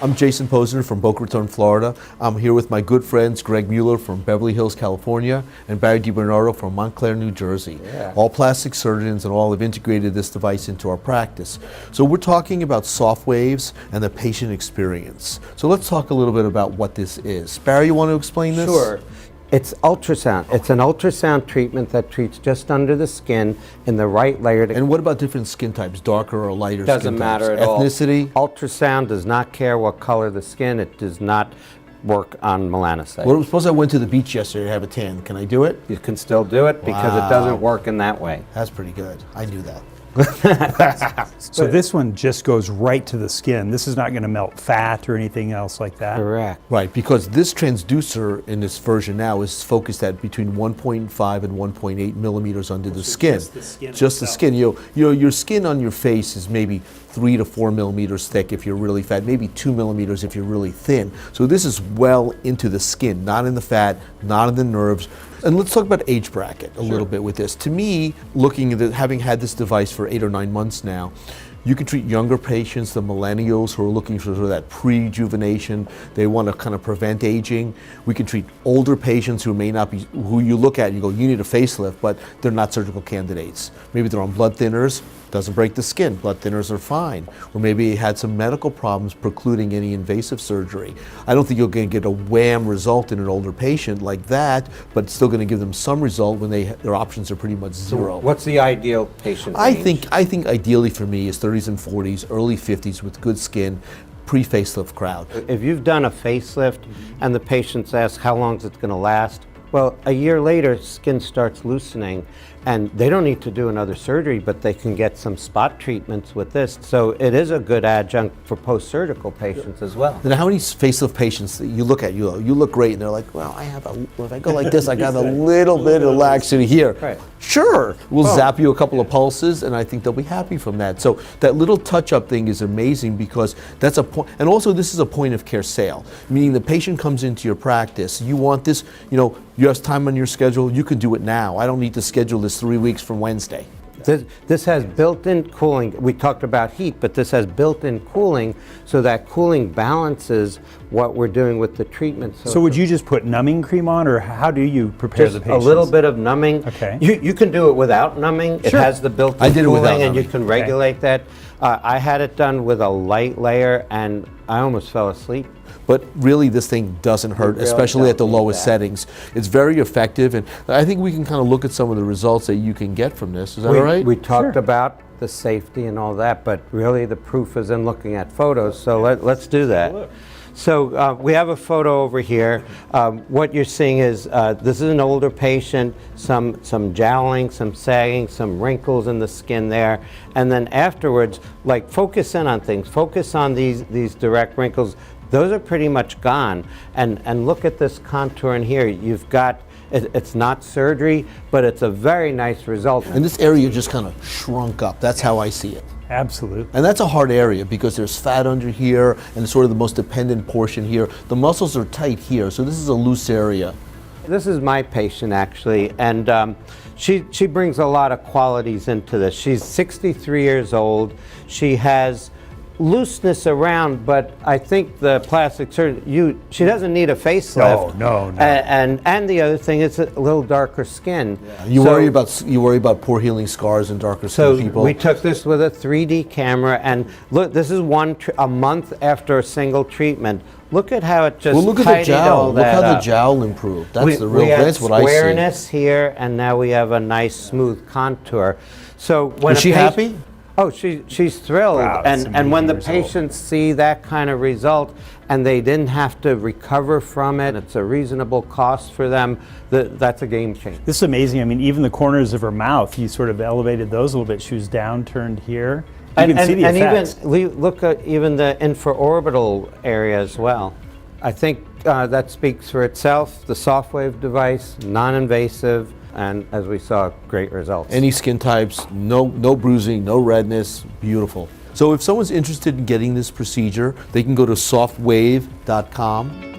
I'm Jason Posner from Boca Raton, Florida. I'm here with my good friends Greg Mueller from Beverly Hills, California, and Barry DiBernardo from Montclair, New Jersey. Yeah. All plastic surgeons and all have integrated this device into our practice. So we're talking about Sofwaves and the patient experience. So let's talk a little bit about what this is. Barry, you want to explain this? Sure. It's ultrasound. It's an ultrasound treatment that treats just under the skin in the right layer. And what about different skin types, darker or lighter skin types? Doesn't matter at all. Ethnicity? Ultrasound does not care what color the skin. It does not work on melanocytes. Well, suppose I went to the beach yesterday to have a tan. Can I do it? You can still do it because it doesn't work in that way. That's pretty good. I knew that. So this one just goes right to the skin. This is not going to melt fat or anything else like that. Correct. Right, because this transducer in this version now is focused at between 1.5 and 1.8 millimeters under the skin. Just the skin Just the itself. skin. Your skin on your face is maybe 3 to 4 millimeters thick if you're really fat, maybe 2 millimeters if you're really thin. So this is well into the skin, not in the fat, not in the nerves. And let's talk about age bracket a little bit with this. To me, looking at having had this device for 8 or 9 months now, you can treat younger patients, the millennials who are looking for sort of that pre-rejuvenation. They want to kind of prevent aging. We can treat older patients who may not be, who you look at and you go, you need a facelift, but they're not surgical candidates. Maybe they're on blood thinners, doesn't break the skin, blood thinners are fine. Or maybe had some medical problems precluding any invasive surgery. I don't think you're going to get a wham result in an older patient like that, but it's still going to give them some result when their options are pretty much zero. What's the ideal patient I range? think ideally for me is 30s and 40s, early 50s with good skin, pre-facelift crowd. If you've done a facelift and the patients ask how long is it going to last, well, a year later, skin starts loosening, and they don't need to do another surgery, but they can get some spot treatments with this. So it is a good adjunct for post-surgical patients as well. Then how many facelift patients that you look at, you look great, and they're like, well, if I go like this, I got a little bit of laxity here. Right. Sure, we'll zap you a couple of pulses, and I think they'll be happy from that. So that little touch-up thing is amazing because that's a point, and also this is a point of care sale, meaning the patient comes into your practice, you want this, you have time on your schedule, you can do it now. I don't need to schedule this 3 weeks from Wednesday. This has built-in cooling. We talked about heat, but this has built-in cooling, so that cooling balances what we're doing with the treatment. So would you just put numbing cream on, or how do you prepare the just patients? a little bit of numbing. Okay. You can do it without numbing. It Sure. has the built-in I did it cooling, without and you numbing. can regulate that. I had it done with a light layer, and I almost fell asleep. But really, this thing doesn't hurt, really especially at the don't need lowest that. settings. It's very effective, and I think we can kind of look at some of the results that you can get from this. Is that all right? We talked Sure. about the safety and all that, but really the proof is in looking at photos, so let's do that. So we have a photo over here. What you're seeing is this is an older patient, some jowling, some sagging, some wrinkles in the skin there, and then afterwards, like focus in on things. Focus on these direct wrinkles. Those are pretty much gone. And look at this contour in here. You've got, it's not surgery, but it's a very nice result. And this area just kind of shrunk up. That's how I see it. Absolutely. And that's a hard area because there's fat under here and it's sort of the most dependent portion here. The muscles are tight here, so this is a loose area. This is my patient actually, and she brings a lot of qualities into this. She's 63 years old. She has looseness around, but I think the plastic surgeon, she doesn't need a facelift. No. And the other thing is a little darker skin. You worry about poor healing scars and darker So skin people. we took this with a 3D camera, and look, this is a month after a single treatment. Look at how it just well, look at the tidied all jowl. Look that how the up. jowl improved. That's We that's had what I see. squareness here, and now we have a nice smooth contour. So when Is she happy? Oh, she's thrilled, Wow, that's and when the amazing result. patients see that kind of result, and they didn't have to recover from it, it's a reasonable cost for them. That's a game changer. This is amazing. I mean, even the corners of her mouth, you sort of elevated those a little bit. She was downturned here. You can see the effects. Even look at even the infraorbital area as well. I think that speaks for itself. The Sofwave device, non-invasive, and as we saw, great results. Any skin types, no bruising, no redness, beautiful. So if someone's interested in getting this procedure, they can go to softwave.com